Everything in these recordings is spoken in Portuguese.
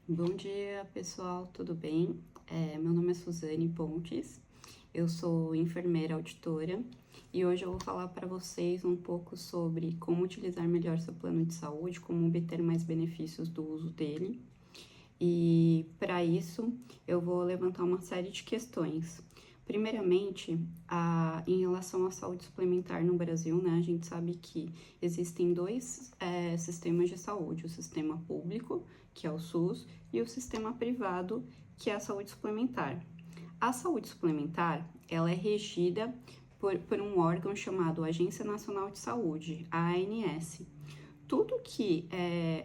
Bom dia, pessoal, tudo bem? Meu nome é Suzane Pontes, eu sou enfermeira auditora e hoje eu vou falar para vocês um pouco sobre como utilizar melhor seu plano de saúde, como obter mais benefícios do uso dele. E para isso eu vou levantar uma série de questões. Primeiramente, em relação à saúde suplementar no Brasil, né, a gente sabe que existem dois sistemas de saúde, o sistema público, que é o SUS, e o sistema privado, que é a saúde suplementar. A saúde suplementar, ela é regida por um órgão chamado Agência Nacional de Saúde, a ANS. Tudo que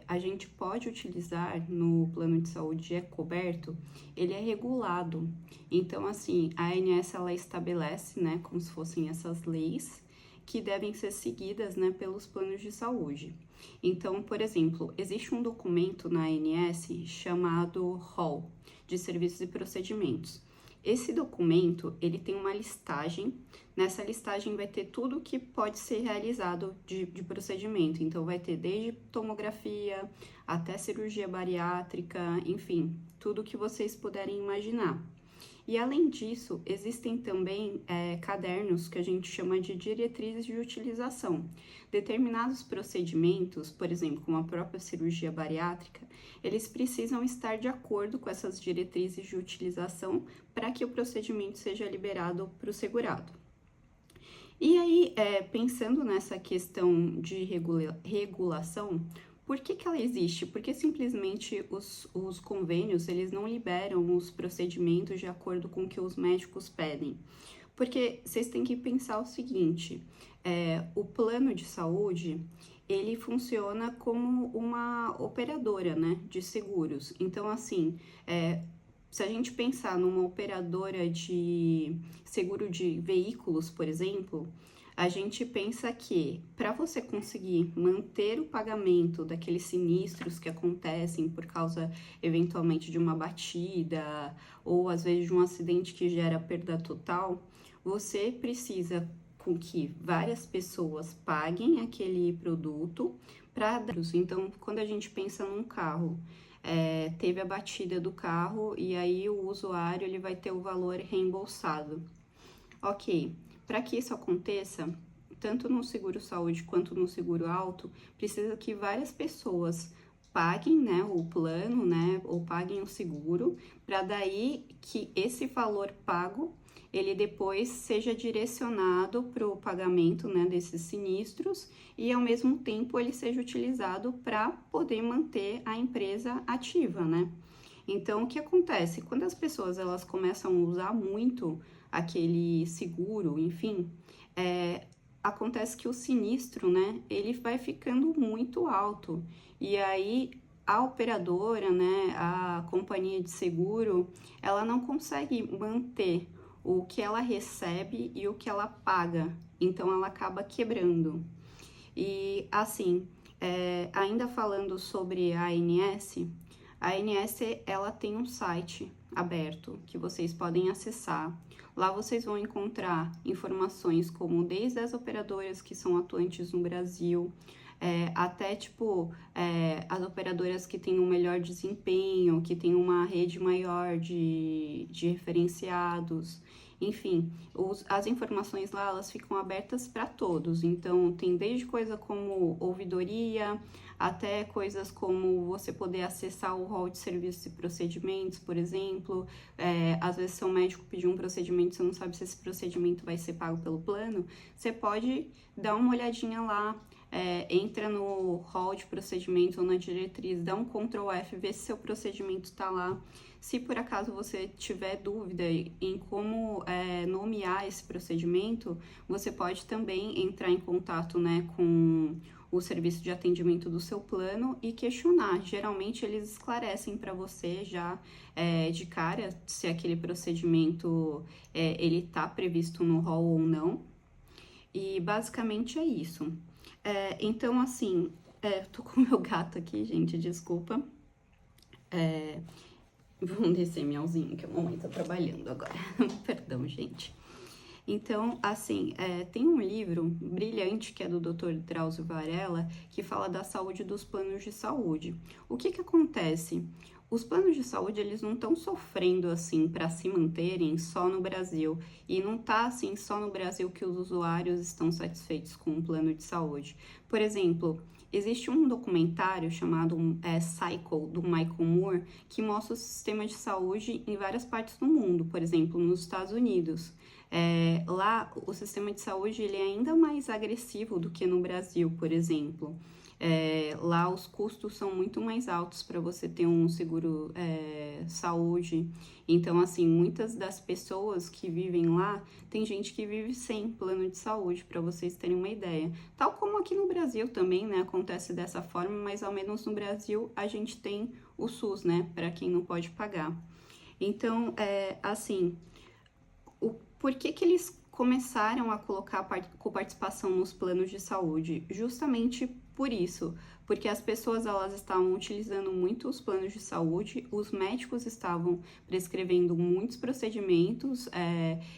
a gente pode utilizar no plano de saúde é coberto, ele é regulado. Então, assim, a ANS, ela estabelece, né, como se fossem essas leis que devem ser seguidas, né, pelos planos de saúde. Então, por exemplo, existe um documento na ANS chamado ROL, de Serviços e Procedimentos. Esse documento, ele tem uma listagem. Nessa listagem vai ter tudo que pode ser realizado de procedimento. Então, vai ter desde tomografia até cirurgia bariátrica, enfim, tudo que vocês puderem imaginar. E além disso, existem também cadernos que a gente chama de diretrizes de utilização. Determinados procedimentos, por exemplo, como a própria cirurgia bariátrica, eles precisam estar de acordo com essas diretrizes de utilização para que o procedimento seja liberado para o segurado. E aí, pensando nessa questão de regulação, por que ela existe? Porque simplesmente os convênios, eles não liberam os procedimentos de acordo com o que os médicos pedem. Porque vocês têm que pensar o seguinte, o plano de saúde, ele funciona como uma operadora, né, de seguros. Então, assim, se a gente pensar numa operadora de seguro de veículos, por exemplo, a gente pensa que para você conseguir manter o pagamento daqueles sinistros que acontecem por causa eventualmente de uma batida ou às vezes de um acidente que gera perda total, você precisa com que várias pessoas paguem aquele produto para. Então, quando a gente pensa num carro, teve a batida do carro e aí o usuário ele vai ter o valor reembolsado. Ok, para que isso aconteça, tanto no seguro saúde quanto no seguro auto, precisa que várias pessoas paguem, né, o plano, né, ou paguem o seguro, para daí que esse valor pago ele depois seja direcionado para o pagamento, né, desses sinistros e ao mesmo tempo ele seja utilizado para poder manter a empresa ativa, né? Então, o que acontece? Quando as pessoas elas começam a usar muito aquele seguro, enfim, acontece que o sinistro, né, ele vai ficando muito alto. E aí a operadora, né, a companhia de seguro, ela não consegue manter o que ela recebe e o que ela paga. Então ela acaba quebrando. E assim, ainda falando sobre a ANS ela tem um site aberto que vocês podem acessar. Lá vocês vão encontrar informações como desde as operadoras que são atuantes no Brasil, até tipo as operadoras que têm um melhor desempenho, que têm uma rede maior de referenciados. Enfim, as informações lá elas ficam abertas para todos. Então tem desde coisa como ouvidoria, até coisas como você poder acessar o rol de serviços e procedimentos, por exemplo. Às vezes seu médico pediu um procedimento, você não sabe se esse procedimento vai ser pago pelo plano, você pode dar uma olhadinha lá, entra no rol de procedimento ou na diretriz, dá um Ctrl F, vê se seu procedimento está lá. Se por acaso você tiver dúvida em como nomear esse procedimento, você pode também entrar em contato, né, com o serviço de atendimento do seu plano e questionar. Geralmente eles esclarecem para você já de cara se aquele procedimento ele está previsto no rol ou não. E basicamente é isso. Então, assim, tô com o meu gato aqui, gente, desculpa. Vamos descer miauzinho, que a mamãe tá trabalhando agora. Perdão, gente. Então, assim, tem um livro brilhante que é do Dr. Drauzio Varella, que fala da saúde dos planos de saúde. O que acontece? os planos de saúde, eles não estão sofrendo, assim, para se manterem só no Brasil. E não tá, assim, só no Brasil que os usuários estão satisfeitos com o plano de saúde. Por exemplo, existe um documentário chamado Cycle, do Michael Moore, que mostra o sistema de saúde em várias partes do mundo, por exemplo, nos Estados Unidos. Lá, o sistema de saúde ele é ainda mais agressivo do que no Brasil, por exemplo. Lá os custos são muito mais altos para você ter um seguro saúde. Então, assim, muitas das pessoas que vivem lá, tem gente que vive sem plano de saúde, para vocês terem uma ideia. Tal como aqui no Brasil também, né, acontece dessa forma, mas ao menos no Brasil a gente tem o SUS, né, para quem não pode pagar. Então, assim, por que que eles começaram a colocar coparticipação nos planos de saúde? Justamente por isso, porque as pessoas elas estavam utilizando muito os planos de saúde, os médicos estavam prescrevendo muitos procedimentos,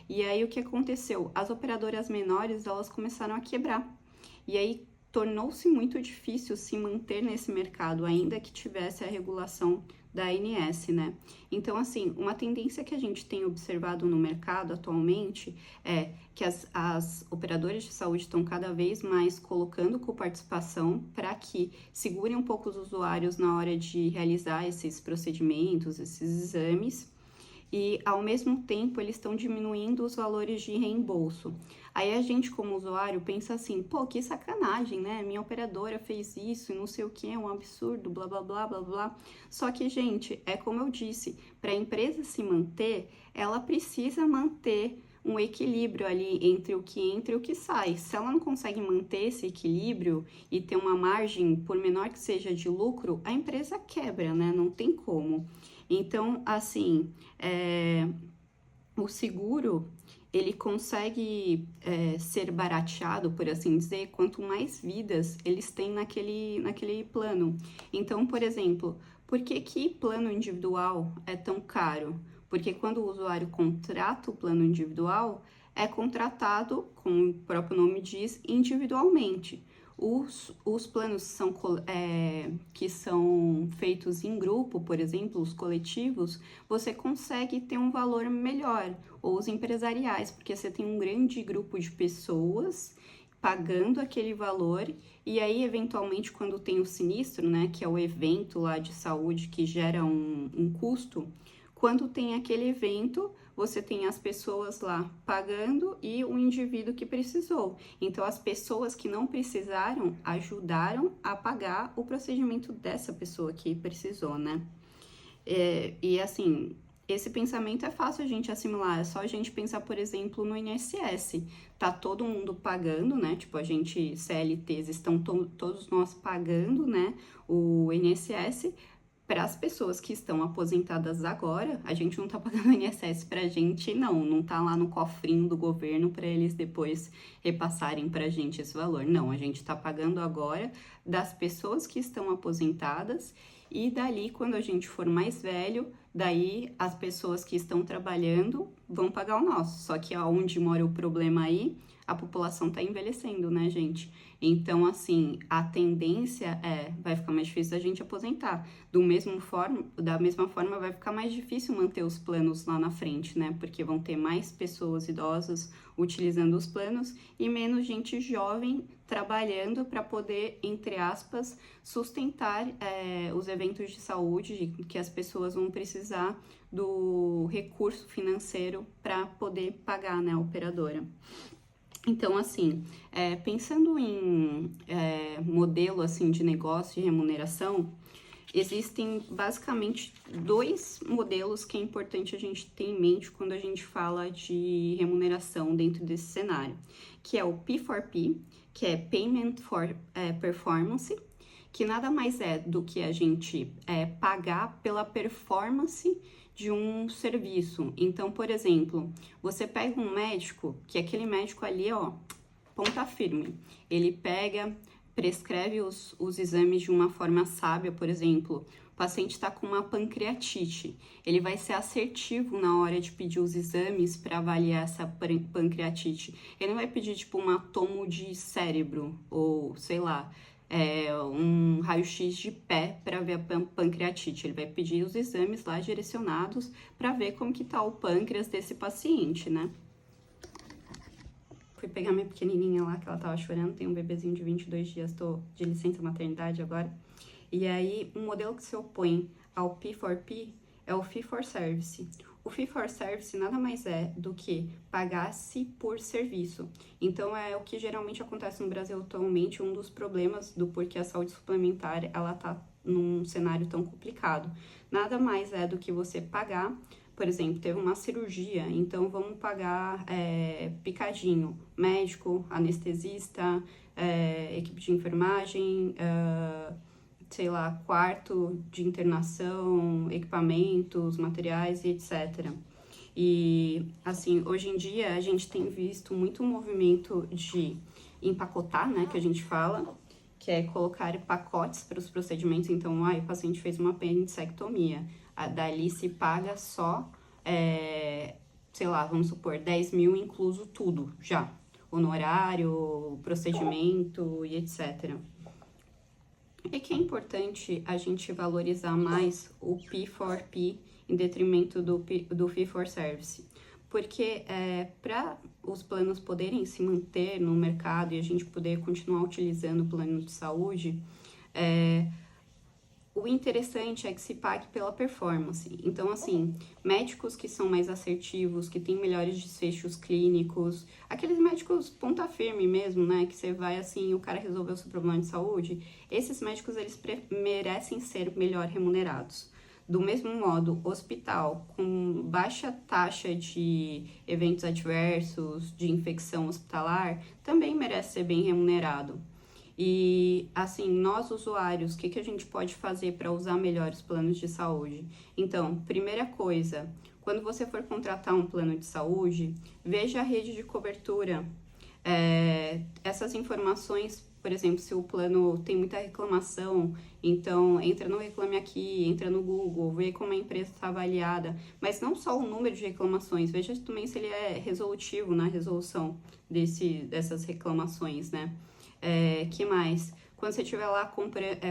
e aí o que aconteceu? As operadoras menores elas começaram a quebrar, e aí tornou-se muito difícil se manter nesse mercado, ainda que tivesse a regulação da ANS, né? Então, assim, uma tendência que a gente tem observado no mercado atualmente é que as operadoras de saúde estão cada vez mais colocando coparticipação para que segurem um pouco os usuários na hora de realizar esses procedimentos, esses exames, e ao mesmo tempo eles estão diminuindo os valores de reembolso. Aí a gente, como usuário, pensa assim, pô, que sacanagem, né? Minha operadora fez isso e não sei o que, é um absurdo, blá blá blá blá blá. Só que, gente, é como eu disse, para a empresa se manter, ela precisa manter um equilíbrio ali entre o que entra e o que sai. Se ela não consegue manter esse equilíbrio e ter uma margem, por menor que seja de lucro, a empresa quebra, né? Não tem como. Então, assim, o seguro, ele consegue ser barateado, por assim dizer, quanto mais vidas eles têm naquele plano. Então, por exemplo, por que plano individual é tão caro? Porque quando o usuário contrata o plano individual, é contratado, como o próprio nome diz, individualmente. Os planos que são feitos em grupo, por exemplo, os coletivos, você consegue ter um valor melhor, ou os empresariais, porque você tem um grande grupo de pessoas pagando aquele valor, e aí, eventualmente, quando tem o sinistro, né, que é o evento lá de saúde que gera um custo, quando tem aquele evento, você tem as pessoas lá pagando e o indivíduo que precisou. Então, as pessoas que não precisaram ajudaram a pagar o procedimento dessa pessoa que precisou, né? E assim, esse pensamento é fácil a gente assimilar, é só a gente pensar, por exemplo, no INSS. Tá todo mundo pagando, né? Tipo, a gente, CLTs, estão todos nós pagando, né? O INSS. Para as pessoas que estão aposentadas agora, a gente não tá pagando INSS pra gente, não tá lá no cofrinho do governo para eles depois repassarem pra gente esse valor. Não, a gente tá pagando agora das pessoas que estão aposentadas e dali, quando a gente for mais velho, daí as pessoas que estão trabalhando vão pagar o nosso. Só que aonde mora o problema aí, a população tá envelhecendo, né, gente? Então, assim, a tendência vai ficar mais difícil da gente aposentar. Da mesma forma, vai ficar mais difícil manter os planos lá na frente, né? Porque vão ter mais pessoas idosas utilizando os planos e menos gente jovem trabalhando para poder, entre aspas, sustentar os eventos de saúde que as pessoas vão precisar do recurso financeiro para poder pagar, né, a operadora. Então, assim, pensando em modelo assim, de negócio e remuneração, existem basicamente dois modelos que é importante a gente ter em mente quando a gente fala de remuneração dentro desse cenário, que é o P4P, que é Payment for Performance, que nada mais é do que a gente pagar pela performance de um serviço. Então, por exemplo, você pega um médico, que aquele médico ali, ó, ponta firme, ele pega, prescreve os exames de uma forma sábia, por exemplo, o paciente está com uma pancreatite, ele vai ser assertivo na hora de pedir os exames para avaliar essa pancreatite. Ele não vai pedir, tipo, um tomo de cérebro, ou sei lá, um raio-x de pé para ver a pancreatite. Ele vai pedir os exames lá direcionados para ver como que tá o pâncreas desse paciente, né? Fui pegar minha pequenininha lá, que ela tava chorando, tem um bebezinho de 22 dias, tô de licença maternidade agora. E aí, um modelo que se opõe ao P4P é o Fee for Service. O Fee for Service nada mais é do que pagar-se por serviço. Então, é o que geralmente acontece no Brasil atualmente, um dos problemas do porquê a saúde suplementar, ela tá num cenário tão complicado. Nada mais é do que você pagar. Por exemplo, teve uma cirurgia, então vamos pagar picadinho, médico, anestesista, equipe de enfermagem, sei lá, quarto de internação, equipamentos, materiais e etc. E, assim, hoje em dia a gente tem visto muito movimento de empacotar, né, que a gente fala, que é colocar pacotes para os procedimentos. Então, o paciente fez uma apendicectomia, dali se paga só, sei lá, vamos supor, 10 mil incluso tudo já, honorário, procedimento e etc. E que é importante a gente valorizar mais o P4P em detrimento do Fee for Service, porque para os planos poderem se manter no mercado e a gente poder continuar utilizando o plano de saúde, o interessante é que se pague pela performance. Então, assim, médicos que são mais assertivos, que têm melhores desfechos clínicos, aqueles médicos ponta firme mesmo, né? Que você vai assim, o cara resolveu o seu problema de saúde, esses médicos, eles merecem ser melhor remunerados. Do mesmo modo, hospital com baixa taxa de eventos adversos, de infecção hospitalar, também merece ser bem remunerado. E, assim, nós usuários, o que a gente pode fazer para usar melhor os planos de saúde? Então, primeira coisa, quando você for contratar um plano de saúde, veja a rede de cobertura. Essas informações, por exemplo, se o plano tem muita reclamação, então entra no Reclame Aqui, entra no Google, vê como a empresa está avaliada, mas não só o número de reclamações, veja também se ele é resolutivo na resolução dessas reclamações, né? Que mais? Quando você estiver lá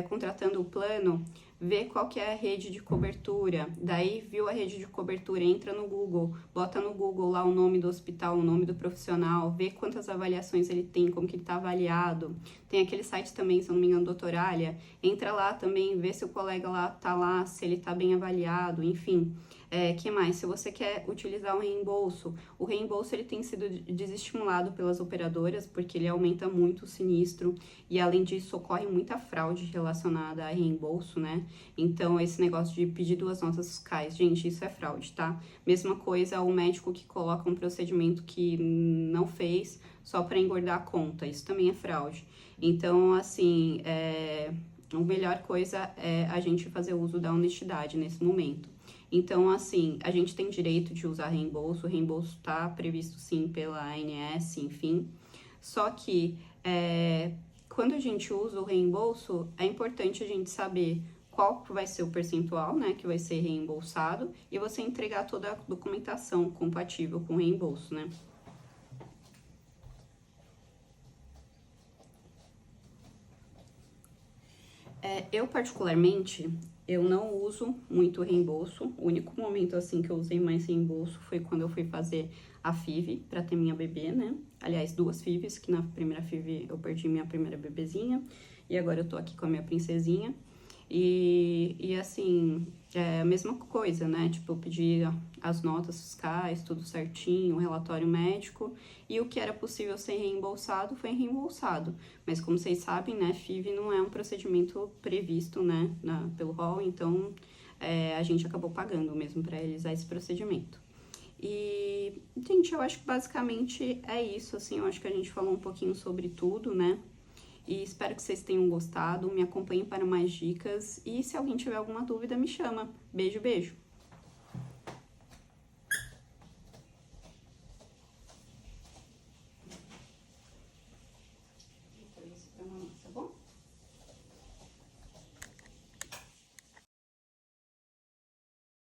contratando o plano, vê qual que é a rede de cobertura. Daí, viu a rede de cobertura, entra no Google, bota no Google lá o nome do hospital, o nome do profissional, vê quantas avaliações ele tem, como que ele está avaliado. Tem aquele site também, se eu não me engano, Doutoralha. Entra lá também, vê se o colega lá tá lá, se ele está bem avaliado, enfim. Que mais? Se você quer utilizar o reembolso ele tem sido desestimulado pelas operadoras, porque ele aumenta muito o sinistro, e além disso ocorre muita fraude relacionada a reembolso, né? Então, esse negócio de pedir 2 notas fiscais, gente, isso é fraude, tá? Mesma coisa o médico que coloca um procedimento que não fez só para engordar a conta, isso também é fraude. Então, assim, a melhor coisa é a gente fazer uso da honestidade nesse momento. Então, assim, a gente tem direito de usar reembolso, o reembolso está previsto sim pela ANS, enfim. Só que quando a gente usa o reembolso, é importante a gente saber qual vai ser o percentual, né, que vai ser reembolsado, e você entregar toda a documentação compatível com o reembolso, né. Eu, particularmente, eu não uso muito reembolso. O único momento, assim, que eu usei mais reembolso foi quando eu fui fazer a FIV para ter minha bebê, né? Aliás, 2 FIVs, que na primeira FIV eu perdi minha primeira bebezinha e agora eu tô aqui com a minha princesinha. E assim, é a mesma coisa, né? Tipo, eu pedi as notas fiscais, tudo certinho, o relatório médico, e o que era possível ser reembolsado foi reembolsado. Mas como vocês sabem, né, FIV não é um procedimento previsto, né, pelo rol, então a gente acabou pagando mesmo para realizar esse procedimento. E, gente, eu acho que basicamente é isso, assim, eu acho que a gente falou um pouquinho sobre tudo, né? E espero que vocês tenham gostado, me acompanhem para mais dicas e se alguém tiver alguma dúvida me chama. Beijo, beijo!